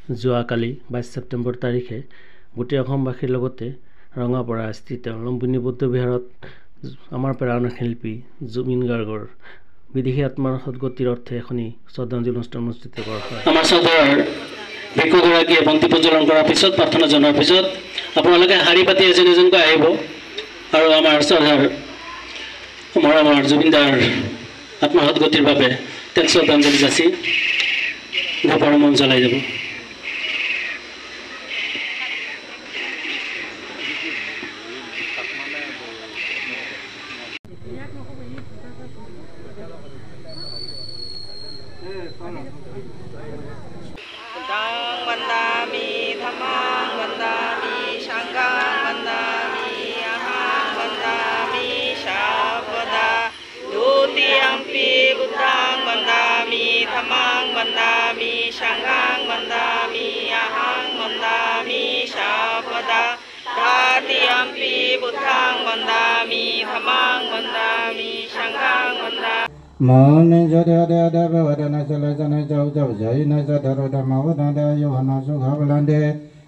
যোৱাকালি 22 ছেপ্টেম্বৰ তাৰিখে গোটেই অসমবাসীৰ লগতে ৰঙাপাৰা স্থিত লুম্বিনী বৌদ্ধবিহাৰত আমাৰ প্ৰাণ শিল্পী জুবিন গাৰ্গৰ বিদেহী আত্মাৰ সদ্গতিৰ অৰ্থে এখনি শ্ৰদ্ধাঞ্জলি অনুষ্ঠান অনুষ্ঠিত কৰা হয়। আমাৰ চহৰৰ ভিক্ষুগৰাকীয়ে বন্তি প্ৰজ্বলন কৰাৰ পিছত প্ৰাৰ্থনা জনোৱাৰ পিছত আপোনালোকে শাৰী পাতি এজন এজনকৈ আহিব আৰু আমাৰ চহৰৰ আমাৰ জুবিনদাৰ আত্মাৰ সদ্গতিৰ বাবে তেওঁক শ্ৰদ্ধাঞ্জলি যাচি ধূপৰ মন জ্বলাই যাব। Mandami Dhamang Mandami Sanggang Mandami Ahang Mandami Shabada Dutiyampi Buddhang Mandami Dhamang Mandami Sanggang Mandami Ahang Mandami Shabada Dutiyampi Buddhang Mandami Dhamang Mandami Sanggang Mandami Mane jada ada bawadana salasana jauh jauh jai nasa daroda mawadana yohana sukhavalande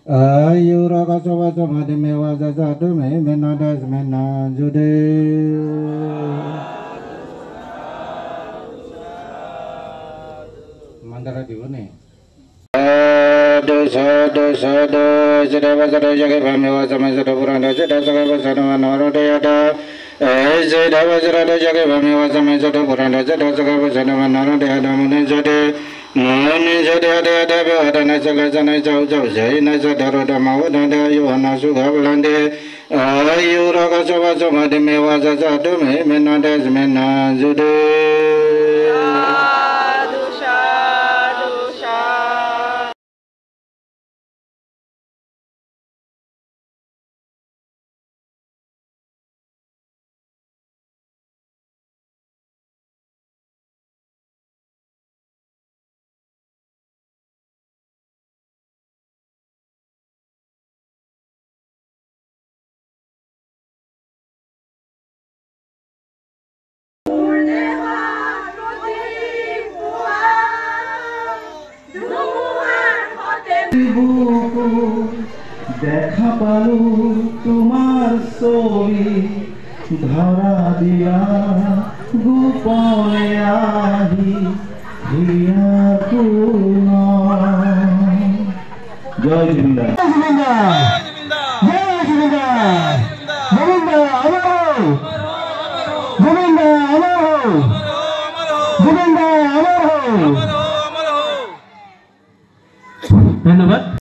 ayu raga soba samadi mewa zasadu me menada semena jude mandara diwane Sadu sada vasada jage bhamewa samasada purana sada sakava sanavana rodayada Jai Dava Jara Jage Bhamiwa Samay Sada Purana Jada Sakava Sanavana Dehada Muni Jade Muni Jade Adada Bhadana Salasana Jau Jau Jai Nasa Daroda Mawadana Yohana Sukhavalande Ayu Raga Sava Samadhi Mewa Sasadu Me Menada Semena Jude দেখা পালো তোমার ছবি ধরা দিয়া গোপনে আহি হিয়া কোন জয় জুবিন্দা জুবিন্দা জয় জুবিন্দা জুবিন্দা অমর জুবিন্দা অমর জুবিন্দা অমর ধন্যবাদ।